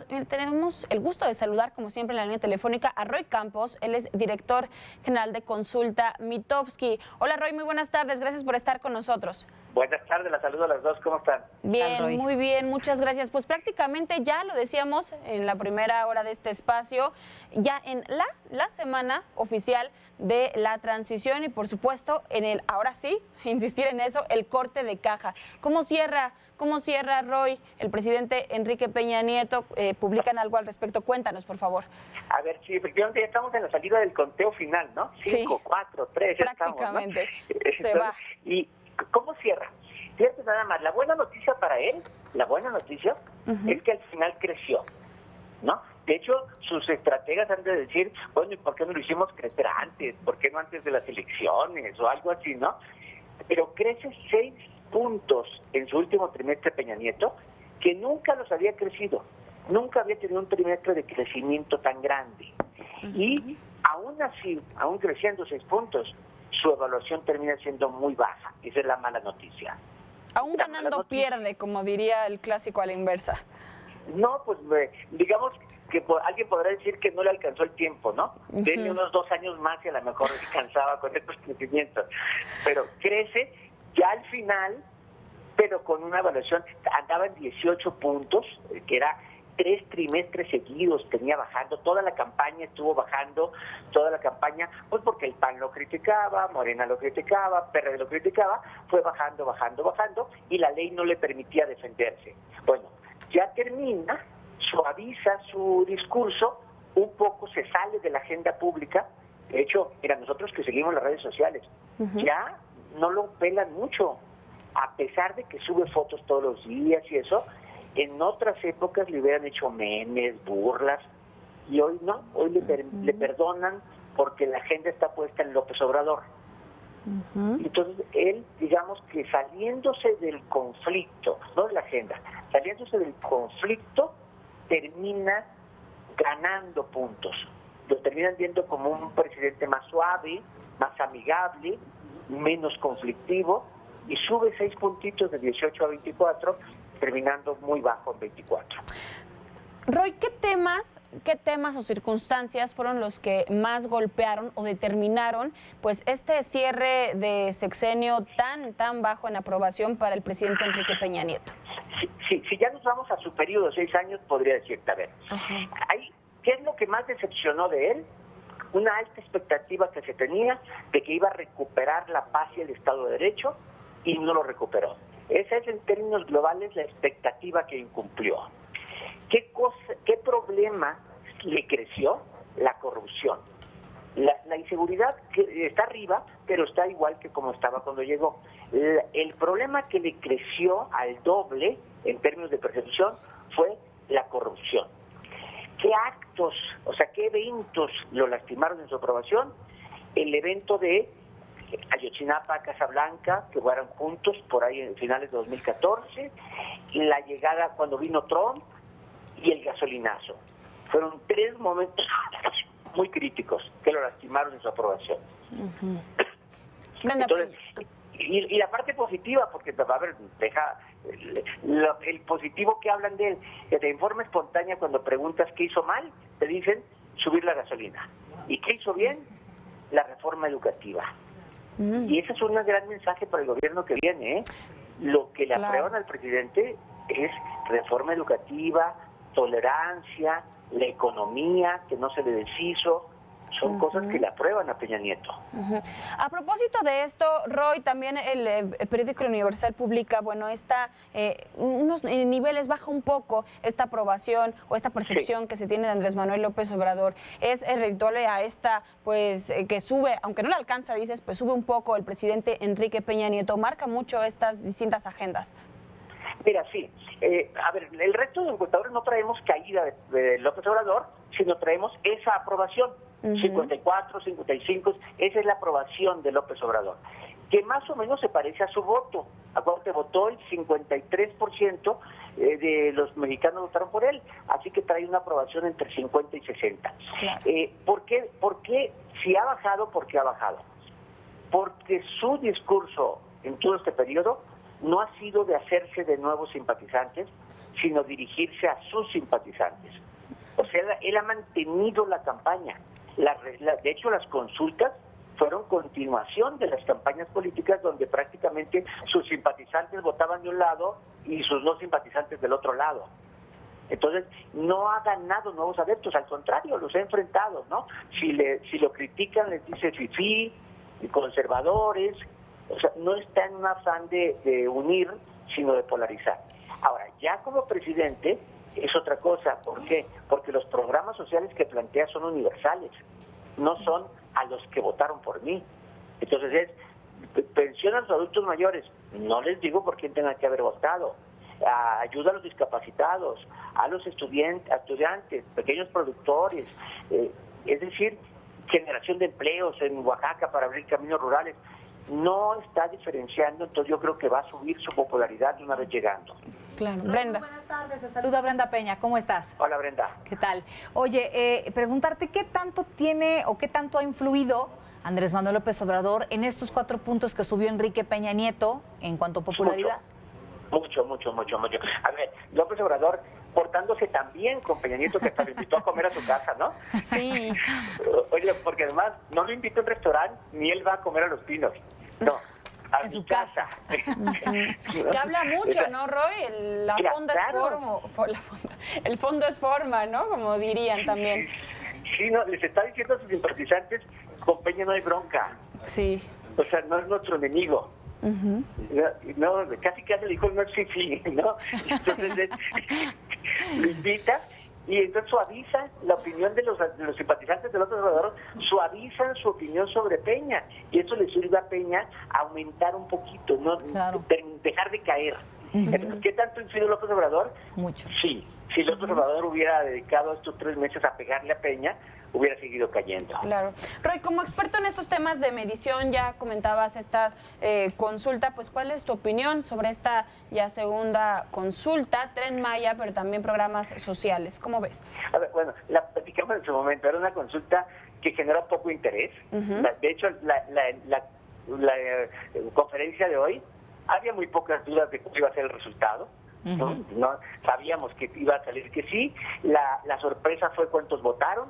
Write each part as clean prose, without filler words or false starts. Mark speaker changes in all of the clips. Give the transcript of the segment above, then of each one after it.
Speaker 1: Carlos. Tenemos el gusto de saludar, como siempre, en la línea telefónica a Roy Campos. Él es director general de Consulta Mitofsky. Hola, Roy, muy buenas tardes. Gracias por estar con nosotros.
Speaker 2: Buenas tardes, las saludo a las dos. ¿Cómo están?
Speaker 1: Bien, muy bien, muchas gracias. Pues prácticamente ya lo decíamos en la primera hora de este espacio, ya en la semana oficial de la transición y por supuesto en el, ahora sí, insistir en eso, el corte de caja. ¿Cómo cierra Roy, el presidente Enrique Peña Nieto? ¿Publican algo al respecto? Cuéntanos, por favor.
Speaker 2: A ver, sí, efectivamente ya estamos en la salida del conteo final, ¿no? 5, 4, 3, ya
Speaker 1: prácticamente,
Speaker 2: estamos, ¿no?
Speaker 1: Se va.
Speaker 2: ¿Y cómo cierra? Fíjate nada más, la buena noticia para él, es que al final creció, ¿no? De hecho, sus estrategas han de decir, bueno, ¿y por qué no lo hicimos crecer antes? ¿Por qué no antes de las elecciones? O algo así, ¿no? Pero crece 6 puntos en su último trimestre Peña Nieto, que nunca los había crecido. Nunca había tenido un trimestre de crecimiento tan grande. Y aún así, aún creciendo 6 puntos, su evaluación termina siendo muy baja. Esa es la mala noticia.
Speaker 1: Aún ganando pierde, como diría el clásico a la inversa.
Speaker 2: No, pues digamos que alguien podrá decir que no le alcanzó el tiempo, ¿no? Denle unos 2 años más y a lo mejor alcanzaba con estos crecimientos. Pero crece ya al final, pero con una evaluación, andaba en 18 puntos, que era 3 trimestres seguidos, tenía bajando, toda la campaña estuvo bajando, pues porque el PAN lo criticaba, Morena lo criticaba, PRD lo criticaba, fue bajando, y la ley no le permitía defenderse. Bueno, ya termina, suaviza su discurso, un poco se sale de la agenda pública. De hecho, mira, nosotros que seguimos las redes sociales, ya no lo pelan mucho, a pesar de que sube fotos todos los días y eso. En otras épocas le hubieran hecho memes, burlas, y hoy no, hoy le perdonan porque la agenda está puesta en López Obrador. Entonces él, digamos que saliéndose del conflicto, no de la agenda, saliéndose del conflicto, termina ganando puntos. Lo terminan viendo como un presidente más suave, más amigable, menos conflictivo, y sube 6 puntitos de 18 a 24, terminando muy bajo en 24.
Speaker 1: Roy, ¿qué temas o circunstancias fueron los que más golpearon o determinaron pues este cierre de sexenio tan bajo en aprobación para el presidente Enrique Peña Nieto?
Speaker 2: Si ya nos vamos a su periodo de 6 años, podría decirte, a ver, ¿qué es lo que más decepcionó de él? Una alta expectativa que se tenía de que iba a recuperar la paz y el Estado de Derecho, y no lo recuperó. Esa es, en términos globales, la expectativa que incumplió. ¿Qué problema le creció? La corrupción. La inseguridad que está arriba, pero está igual que como estaba cuando llegó. El problema que le creció al doble, en términos de percepción, fue la corrupción. ¿Qué actos, qué eventos lo lastimaron en su aprobación? El evento de Ayotzinapa, Casablanca, que fueron juntos por ahí en finales de 2014, la llegada cuando vino Trump y el gasolinazo. Fueron 3 momentos muy críticos que lo lastimaron en su aprobación. Entonces, y la parte positiva, porque a ver, el positivo que hablan de él, de forma espontánea, cuando preguntas qué hizo mal, te dicen subir la gasolina. ¿Y qué hizo bien? La reforma educativa. Y ese es un gran mensaje para el gobierno que viene, ¿eh? Lo que le aprueban al presidente es reforma educativa, tolerancia, la economía, que no se le deshizo. Son cosas que le aprueban a Peña Nieto.
Speaker 1: A propósito de esto, Roy, también el periódico Universal publica, unos niveles, baja un poco esta aprobación o esta percepción que se tiene de Andrés Manuel López Obrador. Es redituable a esta, que sube, aunque no le alcanza, dices, pues sube un poco el presidente Enrique Peña Nieto. Marca mucho estas distintas agendas.
Speaker 2: Mira, sí. A ver, el resto de encuestadores no traemos caída de López Obrador, sino traemos esa aprobación. 54, 55, esa es la aprobación de López Obrador, que más o menos se parece a su voto. Acuérdate, votó el 53% de los mexicanos votaron por él, así que trae una aprobación entre 50 y 60. Claro. ¿Por qué? Si ha bajado, ¿por qué ha bajado? Porque su discurso en todo este periodo no ha sido de hacerse de nuevos simpatizantes, sino dirigirse a sus simpatizantes. O sea, él ha mantenido la campaña. De hecho, las consultas fueron continuación de las campañas políticas, donde prácticamente sus simpatizantes votaban de un lado y sus no simpatizantes del otro lado. Entonces, no ha ganado nuevos adeptos, al contrario, los ha enfrentado, ¿no? Si lo critican, les dice fifí, conservadores. O sea, no está en un afán de unir, sino de polarizar. Ahora, ya como presidente es otra cosa. ¿Por qué? Porque los programas sociales que plantea son universales, no son a los que votaron por mí. Entonces es pensión a los adultos mayores, no les digo por quién tengan que haber votado, ayuda a los discapacitados, a los estudiantes, pequeños productores, es decir, generación de empleos en Oaxaca para abrir caminos rurales. No está diferenciando, entonces yo creo que va a subir su popularidad de una vez llegando.
Speaker 1: Claro. Brenda.
Speaker 3: Buenas tardes, te saluda Brenda Peña, ¿cómo estás?
Speaker 2: Hola, Brenda.
Speaker 3: ¿Qué tal? Oye, preguntarte qué tanto tiene o qué tanto ha influido Andrés Manuel López Obrador en estos 4 puntos que subió Enrique Peña Nieto en cuanto a popularidad.
Speaker 2: Mucho. A ver, López Obrador portándose tan bien con Peña Nieto que hasta lo invitó a comer a su casa, ¿no?
Speaker 1: Sí.
Speaker 2: Oye, porque además no lo invitó a un restaurante, ni él va a comer a Los Pinos. No, a
Speaker 3: en
Speaker 2: mi
Speaker 3: su casa.
Speaker 1: Que habla mucho, ¿no, Roy? El fondo es forma, ¿no? Como dirían también.
Speaker 2: Sí, no, les está diciendo a sus simpatizantes, con Peña no hay bronca.
Speaker 1: Sí.
Speaker 2: O sea, no es nuestro enemigo. No, casi le dijo no es fifí, ¿no? Entonces lo invita y entonces suaviza la opinión de los simpatizantes del otro Obrador, suavizan su opinión sobre Peña, y eso le sirve a Peña a aumentar un poquito, no
Speaker 3: Claro.
Speaker 2: dejar de caer. Entonces, ¿qué tanto influyó López Obrador?
Speaker 3: Mucho.
Speaker 2: Sí, si López Obrador hubiera dedicado estos 3 meses a pegarle a Peña, hubiera seguido cayendo.
Speaker 1: Claro. Roy, como experto en estos temas de medición, ya comentabas esta consulta, pues ¿cuál es tu opinión sobre esta ya segunda consulta, Tren Maya, pero también programas sociales? ¿Cómo ves?
Speaker 2: A ver, bueno, la platicamos en su momento, era una consulta que generó poco interés. De hecho, la conferencia de hoy, había muy pocas dudas de cómo iba a ser el resultado. No sabíamos que iba a salir que sí. La sorpresa fue cuántos votaron.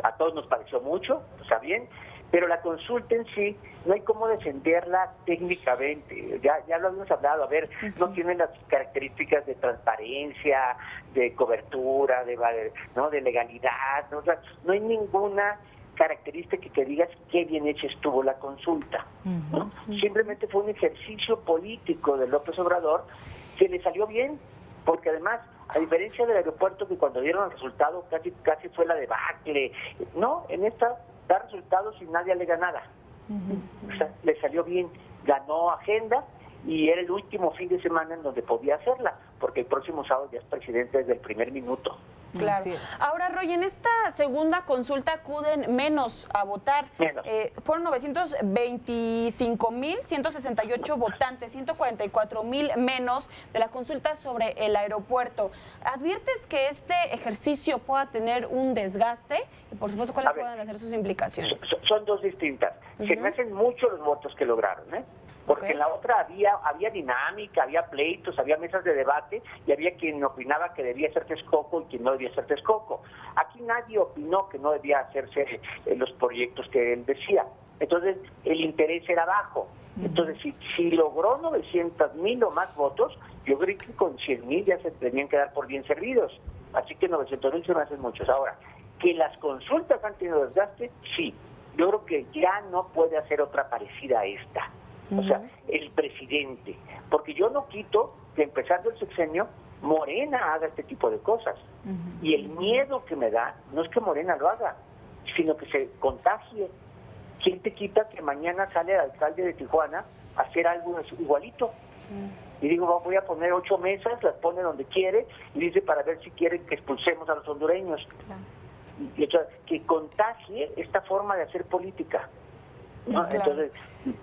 Speaker 2: A todos nos pareció mucho, está bien, pero la consulta en sí no hay cómo defenderla técnicamente. Ya lo habíamos hablado. A ver, no tiene las características de transparencia, de cobertura, de legalidad, no hay ninguna característica que digas qué bien hecha estuvo la consulta, ¿no? Simplemente fue un ejercicio político de López Obrador que le salió bien, porque además, a diferencia del aeropuerto, que cuando dieron el resultado casi fue la debacle, no, en esta da resultados y nadie alega nada. O sea, le salió bien, ganó agenda y era el último fin de semana en donde podía hacerla, porque el próximo sábado ya es presidente desde el primer minuto.
Speaker 1: Claro. Ahora, Roy, en esta segunda consulta acuden menos a votar. Fueron 925.168 votantes, 144.000 menos de la consulta sobre el aeropuerto. ¿Adviertes que este ejercicio pueda tener un desgaste? Y, por supuesto, ¿cuáles pueden ser sus implicaciones?
Speaker 2: Son dos distintas. Se me hacen mucho los votos que lograron, ¿eh? Porque en la otra había dinámica, había pleitos, había mesas de debate y había quien opinaba que debía ser Texcoco y quien no debía ser Texcoco. Aquí nadie opinó que no debía hacerse los proyectos que él decía. Entonces, el interés era bajo. Entonces, si logró 900.000 o más votos, yo creo que con 100.000 ya se tenían que dar por bien servidos. Así que 900.000 se me hacen muchos. Ahora, que las consultas han tenido desgaste, sí. Yo creo que ya no puede hacer otra parecida a esta. O sea, el presidente. Porque yo no quito que empezando el sexenio, Morena haga este tipo de cosas. Y el miedo que me da no es que Morena lo haga, sino que se contagie. ¿Quién te quita que mañana sale el alcalde de Tijuana a hacer algo igualito? Y digo, voy a poner 8 mesas, las pone donde quiere, y dice para ver si quieren que expulsemos a los hondureños. Y, o sea, que contagie esta forma de hacer política, ¿no? Entonces,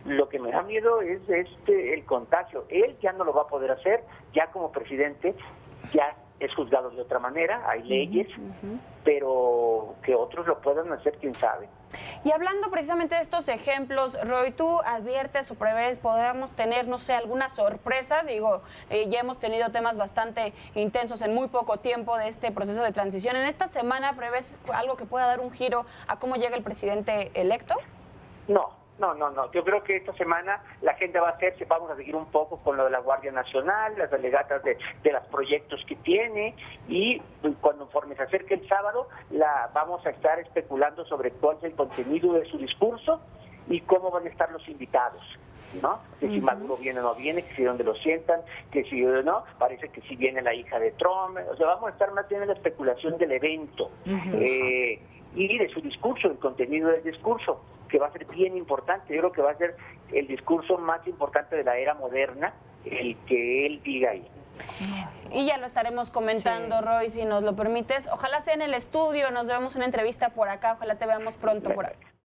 Speaker 2: lo que me da miedo es el contagio. Él ya no lo va a poder hacer, ya como presidente, ya es juzgado de otra manera, hay leyes, pero que otros lo puedan hacer, quién sabe.
Speaker 1: Y hablando precisamente de estos ejemplos, Roy, ¿tú adviertes o prevés podamos tener, no sé, alguna sorpresa? Digo, ya hemos tenido temas bastante intensos en muy poco tiempo de este proceso de transición. ¿En esta semana prevés algo que pueda dar un giro a cómo llega el presidente electo?
Speaker 2: No. Yo creo que esta semana la agenda vamos a seguir un poco con lo de la Guardia Nacional, las delegatas de los proyectos que tiene, y conforme se acerque el sábado, vamos a estar especulando sobre cuál es el contenido de su discurso y cómo van a estar los invitados, ¿no? Que si Maduro viene o no viene, que si dónde lo sientan, que si no, parece que si viene la hija de Trump, o sea, vamos a estar más bien en la especulación del evento y de su discurso, el contenido del discurso, que va a ser bien importante. Yo creo que va a ser el discurso más importante de la era moderna, el que él diga ahí.
Speaker 1: Y ya lo estaremos comentando, sí. Roy, si nos lo permites. Ojalá sea en el estudio, nos demos una entrevista por acá, ojalá te veamos pronto por acá.